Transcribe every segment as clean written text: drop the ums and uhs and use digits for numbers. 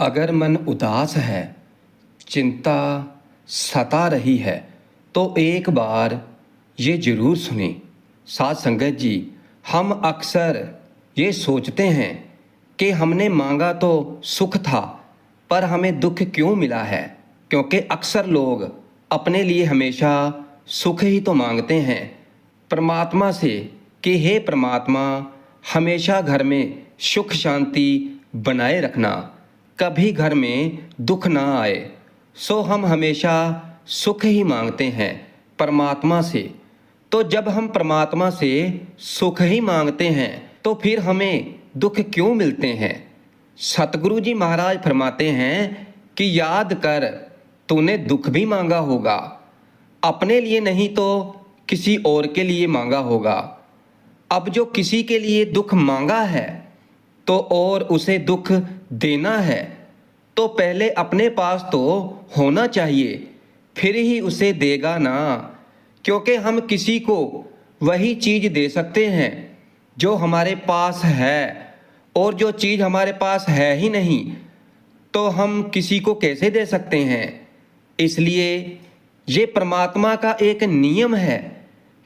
अगर मन उदास है, चिंता सता रही है, तो एक बार ये ज़रूर सुने। साध संगत जी, हम अक्सर ये सोचते हैं कि हमने मांगा तो सुख था, पर हमें दुख क्यों मिला है। क्योंकि अक्सर लोग अपने लिए हमेशा सुख ही तो मांगते हैं परमात्मा से कि हे परमात्मा, हमेशा घर में सुख शांति बनाए रखना, कभी घर में दुख ना आए। सो हम हमेशा सुख ही मांगते हैं परमात्मा से। तो जब हम परमात्मा से सुख ही मांगते हैं तो फिर हमें दुख क्यों मिलते हैं। सतगुरु जी महाराज फरमाते हैं कि याद कर, तूने दुख भी मांगा होगा, अपने लिए नहीं तो किसी और के लिए मांगा होगा। अब जो किसी के लिए दुख मांगा है तो और उसे दुख देना है, तो पहले अपने पास तो होना चाहिए, फिर ही उसे देगा ना। क्योंकि हम किसी को वही चीज़ दे सकते हैं जो हमारे पास है, और जो चीज़ हमारे पास है ही नहीं तो हम किसी को कैसे दे सकते हैं। इसलिए ये परमात्मा का एक नियम है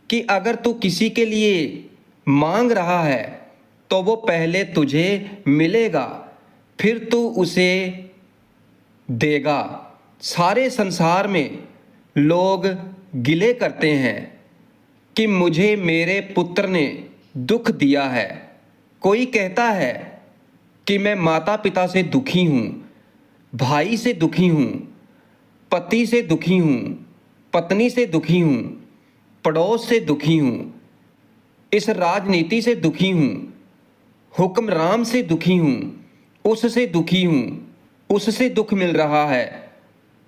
कि अगर तू किसी के लिए मांग रहा है तो वो पहले तुझे मिलेगा, फिर तू उसे देगा। सारे संसार में लोग गिले करते हैं कि मुझे मेरे पुत्र ने दुख दिया है। कोई कहता है कि मैं माता पिता से दुखी हूँ, भाई से दुखी हूँ, पति से दुखी हूँ, पत्नी से दुखी हूँ, पड़ोस से दुखी हूँ, इस राजनीति से दुखी हूँ, हुक्मरान से दुखी हूँ, उससे दुखी हूँ, उससे दुख मिल रहा है,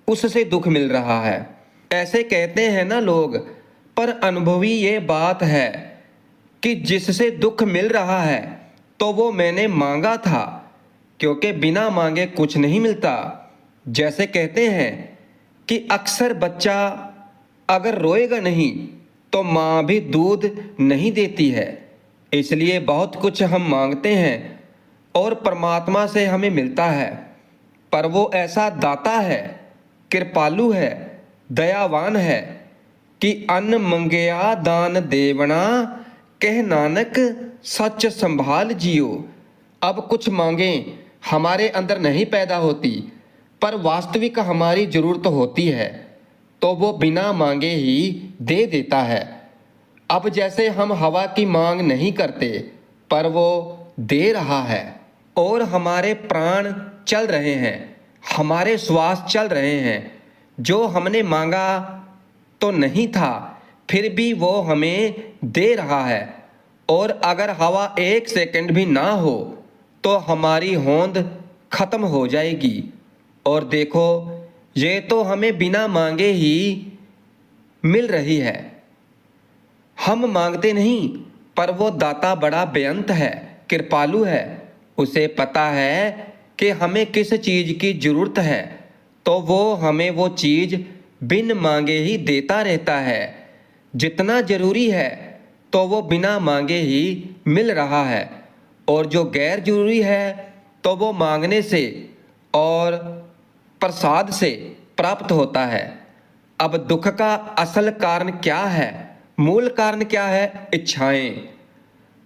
उससे दुख मिल रहा है। ऐसे कहते हैं ना लोग, पर अनुभवी ये बात है कि जिससे दुख मिल रहा है तो वो मैंने मांगा था, क्योंकि बिना मांगे कुछ नहीं मिलता। जैसे कहते हैं कि अक्सर बच्चा अगर रोएगा नहीं तो माँ भी दूध नहीं देती है। इसलिए बहुत कुछ हम मांगते हैं और परमात्मा से हमें मिलता है, पर वो ऐसा दाता है, कृपालु है, दयावान है कि अन्न मंगया दान देवना, कह नानक सच संभाल जियो। अब कुछ मांगें हमारे अंदर नहीं पैदा होती, पर वास्तविक हमारी ज़रूरत होती है तो वो बिना मांगे ही दे देता है। अब जैसे हम हवा की मांग नहीं करते, पर वो दे रहा है, और हमारे प्राण चल रहे हैं, हमारे श्वास चल रहे हैं। जो हमने मांगा तो नहीं था, फिर भी वो हमें दे रहा है। और अगर हवा एक सेकंड भी ना हो तो हमारी होंद खत्म हो जाएगी। और देखो, ये तो हमें बिना मांगे ही मिल रही है। हम मांगते नहीं, पर वो दाता बड़ा बेअंत है, कृपालु है। उसे पता है कि हमें किस चीज़ की ज़रूरत है, तो वो हमें वो चीज़ बिन मांगे ही देता रहता है। जितना ज़रूरी है तो वो बिना मांगे ही मिल रहा है, और जो गैर ज़रूरी है तो वो मांगने से और प्रसाद से प्राप्त होता है। अब दुख का असल कारण क्या है, मूल कारण क्या है? इच्छाएं।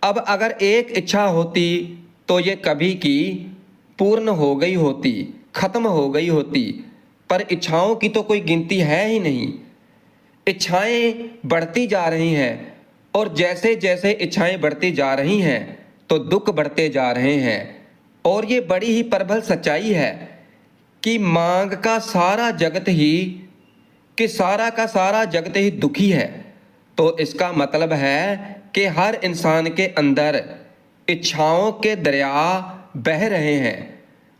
अब अगर एक इच्छा होती तो ये कभी की पूर्ण हो गई होती, खत्म हो गई होती, पर इच्छाओं की तो कोई गिनती है ही नहीं। इच्छाएं बढ़ती जा रही हैं, और जैसे जैसे इच्छाएं बढ़ती जा रही हैं तो दुख बढ़ते जा रहे हैं। और ये बड़ी ही प्रबल सच्चाई है कि मांग का सारा जगत ही, कि सारा का सारा जगत ही दुखी है। तो इसका मतलब है कि हर इंसान के अंदर इच्छाओं के दरिया बह रहे हैं,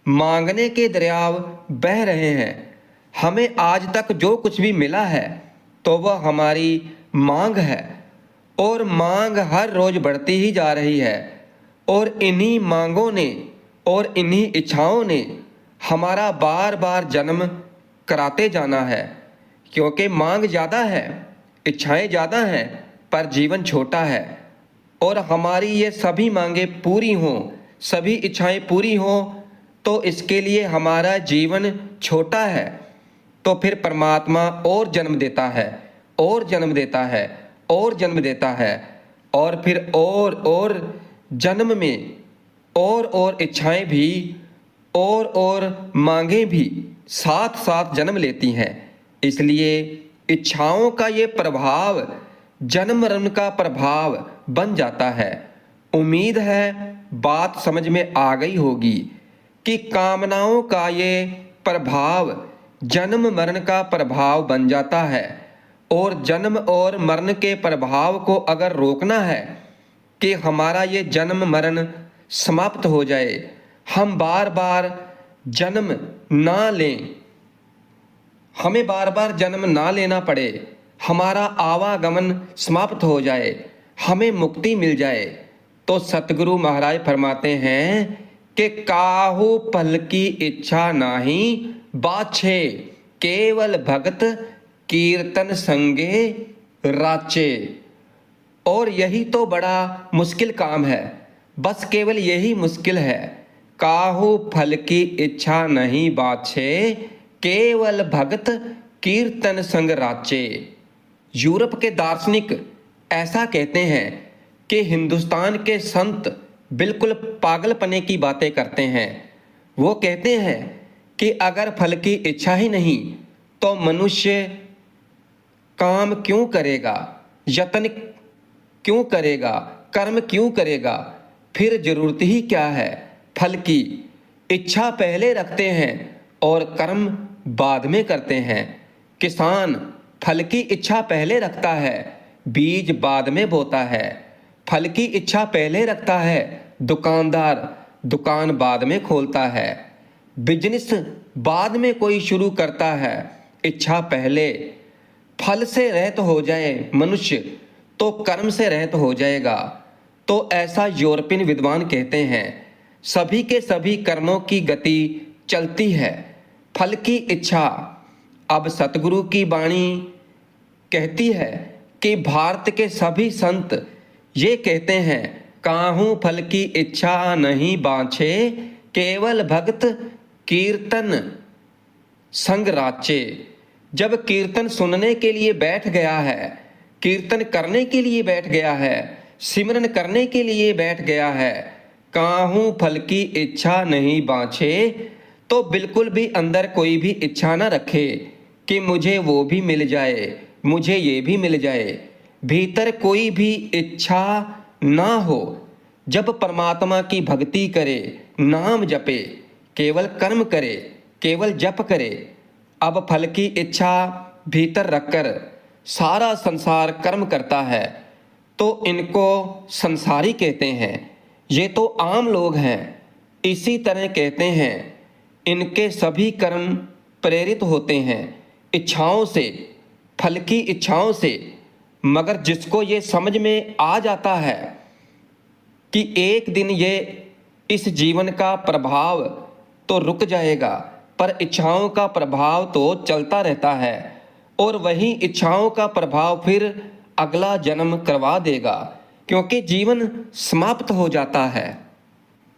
मांगने के दरिया बह रहे हैं। हमें आज तक जो कुछ भी मिला है तो वह हमारी मांग है, और मांग हर रोज बढ़ती ही जा रही है। और इन्हीं मांगों ने और इन्हीं इच्छाओं ने हमारा बार बार जन्म कराते जाना है। क्योंकि मांग ज़्यादा है, इच्छाएं ज़्यादा हैं, पर जीवन छोटा है। और हमारी ये सभी मांगें पूरी हों, सभी इच्छाएं पूरी हों, तो इसके लिए हमारा जीवन छोटा है। तो फिर परमात्मा और जन्म देता है, और जन्म देता है, और जन्म देता है, और फिर और जन्म में और इच्छाएं भी और मांगें भी साथ साथ जन्म लेती हैं। इसलिए इच्छाओं का ये प्रभाव जन्म मरण का प्रभाव बन जाता है। उम्मीद है बात समझ में आ गई होगी कि कामनाओं का ये प्रभाव जन्म मरण का प्रभाव बन जाता है, और जन्म और मरण के प्रभाव को अगर रोकना है कि हमारा ये जन्म मरण समाप्त हो जाए, हम बार बार जन्म ना लें, हमें बार बार जन्म ना लेना पड़े, हमारा आवागमन समाप्त हो जाए, हमें मुक्ति मिल जाए, तो सतगुरु महाराज फरमाते हैं कि काहू फल की इच्छा नाही बाछे, केवल भगत कीर्तन संगे राचे। और यही तो बड़ा मुश्किल काम है, बस केवल यही मुश्किल है। काहू फल की इच्छा नहीं बाछे, केवल भगत कीर्तन संग राचे। यूरोप के दार्शनिक ऐसा कहते हैं कि हिंदुस्तान के संत बिल्कुल पागलपने की बातें करते हैं। वो कहते हैं कि अगर फल की इच्छा ही नहीं तो मनुष्य काम क्यों करेगा, यत्न क्यों करेगा, कर्म क्यों करेगा, फिर जरूरत ही क्या है फल की। इच्छा पहले रखते हैं और कर्म बाद में करते हैं। किसान फल की इच्छा पहले रखता है, बीज बाद में बोता है। फल की इच्छा पहले रखता है, दुकानदार दुकान बाद में खोलता है। बिजनेस बाद में कोई शुरू करता है, इच्छा पहले। फल से रहित हो जाए मनुष्य तो कर्म से रहित हो जाएगा। तो ऐसा यूरोपियन विद्वान कहते हैं। सभी के सभी कर्मों की गति चलती है, फल की इच्छा। अब सतगुरु की वाणी कहती है कि भारत के सभी संत ये कहते हैं, काहू फल की इच्छा नहीं बाछे, केवल भगत कीर्तन संग राचे। जब कीर्तन सुनने के लिए बैठ गया है, कीर्तन करने के लिए बैठ गया है, सिमरन करने के लिए बैठ गया है, काहू फल की इच्छा नहीं बाछे, तो बिल्कुल भी अंदर कोई भी इच्छा ना रखे कि मुझे वो भी मिल जाए, मुझे ये भी मिल जाए। भीतर कोई भी इच्छा ना हो। जब परमात्मा की भक्ति करे, नाम जपे, केवल कर्म करे, केवल जप करे, अब फल की इच्छा भीतर रखकर सारा संसार कर्म करता है, तो इनको संसारी कहते हैं। ये तो आम लोग हैं। इसी तरह कहते हैं, इनके सभी कर्म प्रेरित होते हैं इच्छाओं से, फल की इच्छाओं से। मगर जिसको ये समझ में आ जाता है कि एक दिन ये इस जीवन का प्रभाव तो रुक जाएगा, पर इच्छाओं का प्रभाव तो चलता रहता है, और वही इच्छाओं का प्रभाव फिर अगला जन्म करवा देगा, क्योंकि जीवन समाप्त हो जाता है।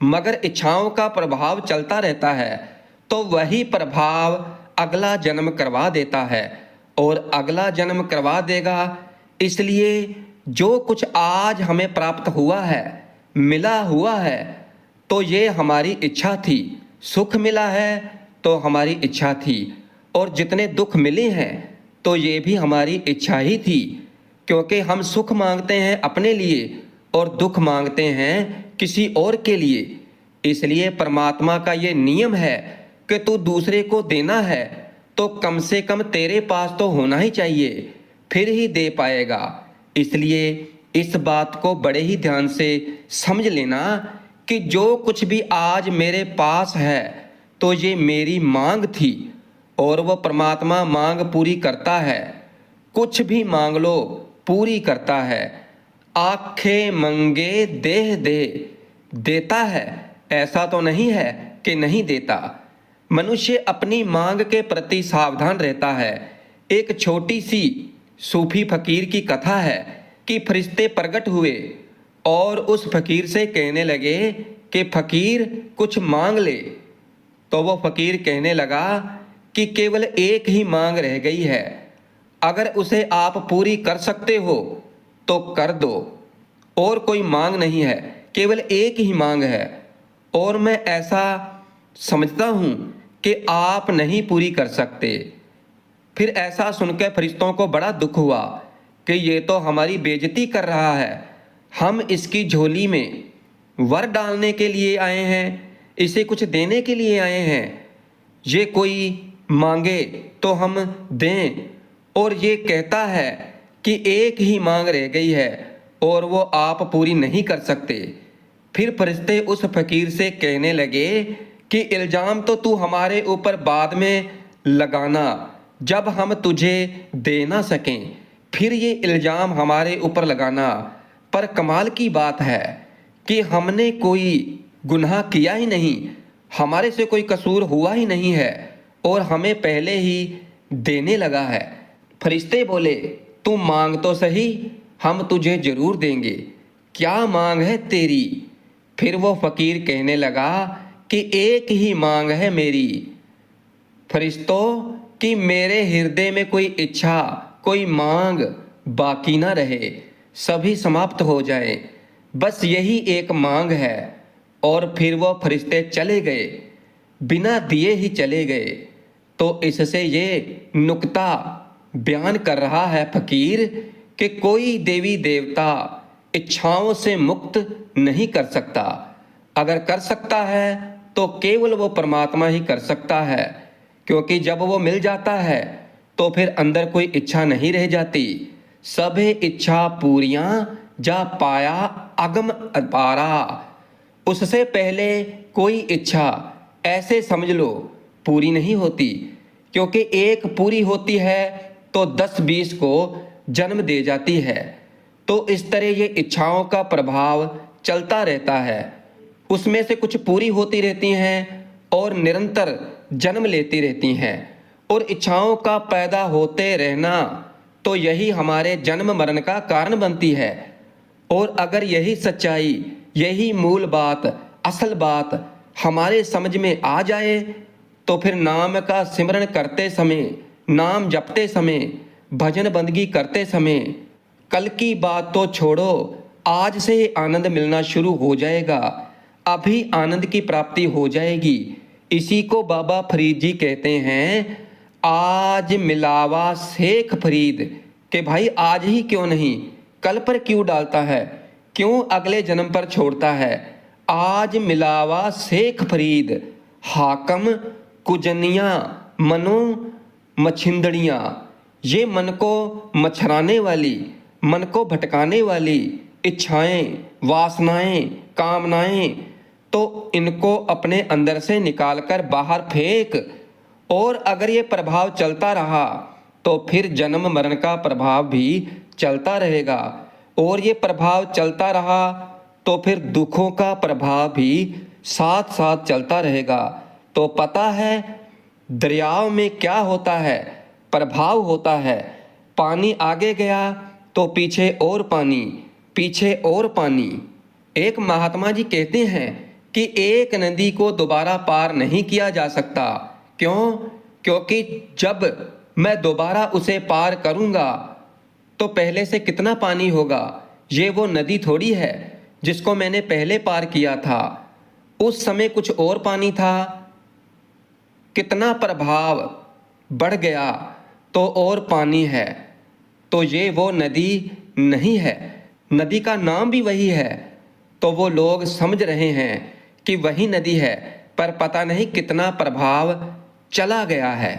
मगर इच्छाओं का प्रभाव चलता रहता है, तो वही प्रभाव अगला जन्म करवा देता है, और अगला जन्म करवा देगा। इसलिए जो कुछ आज हमें प्राप्त हुआ है, मिला हुआ है, तो ये हमारी इच्छा थी। सुख मिला है तो हमारी इच्छा थी, और जितने दुख मिले हैं तो ये भी हमारी इच्छा ही थी, क्योंकि हम सुख मांगते हैं अपने लिए और दुख मांगते हैं किसी और के लिए। इसलिए परमात्मा का ये नियम है कि तू दूसरे को देना है तो कम से कम तेरे पास तो होना ही चाहिए, फिर ही दे पाएगा। इसलिए इस बात को बड़े ही ध्यान से समझ लेना कि जो कुछ भी आज मेरे पास है तो ये मेरी मांग थी, और वह परमात्मा मांग पूरी करता है। कुछ भी मांग लो पूरी करता है। आखे मंगे देह दे, देता है, ऐसा तो नहीं है कि नहीं देता। मनुष्य अपनी मांग के प्रति सावधान रहता है। एक छोटी सी सूफी फकीर की कथा है कि फरिश्ते प्रकट हुए और उस फकीर से कहने लगे कि फकीर कुछ मांग ले। तो वो फकीर कहने लगा कि केवल एक ही मांग रह गई है, अगर उसे आप पूरी कर सकते हो तो कर दो। और कोई मांग नहीं है, केवल एक ही मांग है, और मैं ऐसा समझता हूँ कि आप नहीं पूरी कर सकते। फिर ऐसा सुनकर फरिश्तों को बड़ा दुख हुआ कि ये तो हमारी बेइज्जती कर रहा है। हम इसकी झोली में वर डालने के लिए आए हैं, इसे कुछ देने के लिए आए हैं। ये कोई मांगे तो हम दें, और ये कहता है कि एक ही मांग रह गई है और वो आप पूरी नहीं कर सकते। फिर फरिश्ते उस फकीर से कहने लगे कि इल्ज़ाम तो तू हमारे ऊपर बाद में लगाना, जब हम तुझे दे ना सकें, फिर ये इल्ज़ाम हमारे ऊपर लगाना। पर कमाल की बात है कि हमने कोई गुनाह किया ही नहीं, हमारे से कोई कसूर हुआ ही नहीं है, और हमें पहले ही देने लगा है। फरिश्ते बोले, तू मांग तो सही, हम तुझे जरूर देंगे, क्या मांग है तेरी? फिर वो फकीर कहने लगा कि एक ही मांग है मेरी, फरिश्तों, कि मेरे हृदय में कोई इच्छा, कोई मांग बाकी ना रहे, सभी समाप्त हो जाए, बस यही एक मांग है। और फिर वो फरिश्ते चले गए, बिना दिए ही चले गए। तो इससे ये नुक्ता बयान कर रहा है फकीर कि कोई देवी देवता इच्छाओं से मुक्त नहीं कर सकता। अगर कर सकता है तो केवल वो परमात्मा ही कर सकता है, क्योंकि जब वो मिल जाता है तो फिर अंदर कोई इच्छा नहीं रह जाती। सभे इच्छा पूरियां जा पाया अगम अपारा। उससे पहले कोई इच्छा ऐसे समझ लो पूरी नहीं होती, क्योंकि एक पूरी होती है तो 10-20 को जन्म दे जाती है। तो इस तरह ये इच्छाओं का प्रभाव चलता रहता है, उसमें से कुछ पूरी होती रहती हैं और निरंतर जन्म लेती रहती हैं। और इच्छाओं का पैदा होते रहना तो यही हमारे जन्म मरण का कारण बनती है। और अगर यही सच्चाई, यही मूल बात, असल बात हमारे समझ में आ जाए तो फिर नाम का सिमरन करते समय, नाम जपते समय, भजन बंदगी करते समय कल की बात तो छोड़ो, आज से ही आनंद मिलना शुरू हो जाएगा, अभी आनंद की प्राप्ति हो जाएगी। इसी को बाबा फरीद जी कहते हैं, आज मिलावा शेख फरीद, कि भाई आज ही क्यों नहीं, कल पर क्यों डालता है, क्यों अगले जन्म पर छोड़ता है। आज मिलावा शेख फरीद, हाकम कुजनिया मनो मछिंदड़ियाँ। ये मन को मछराने वाली, मन को भटकाने वाली इच्छाएं, वासनाएं, कामनाएं, तो इनको अपने अंदर से निकालकर बाहर फेंक। और अगर ये प्रभाव चलता रहा तो फिर जन्म मरण का प्रभाव भी चलता रहेगा, और ये प्रभाव चलता रहा तो फिर दुखों का प्रभाव भी साथ साथ चलता रहेगा। तो पता है दरियाओं में क्या होता है, प्रभाव होता है। पानी आगे गया तो पीछे और पानी, पीछे और पानी। एक महात्मा जी कहते हैं कि एक नदी को दोबारा पार नहीं किया जा सकता। क्यों? क्योंकि जब मैं दोबारा उसे पार करूंगा तो पहले से कितना पानी होगा। ये वो नदी थोड़ी है जिसको मैंने पहले पार किया था, उस समय कुछ और पानी था, कितना प्रभाव बढ़ गया तो और पानी है। तो ये वो नदी नहीं है, नदी का नाम भी वही है। तो वो लोग समझ रहे हैं कि वही नदी है, पर पता नहीं कितना प्रभाव चला गया है।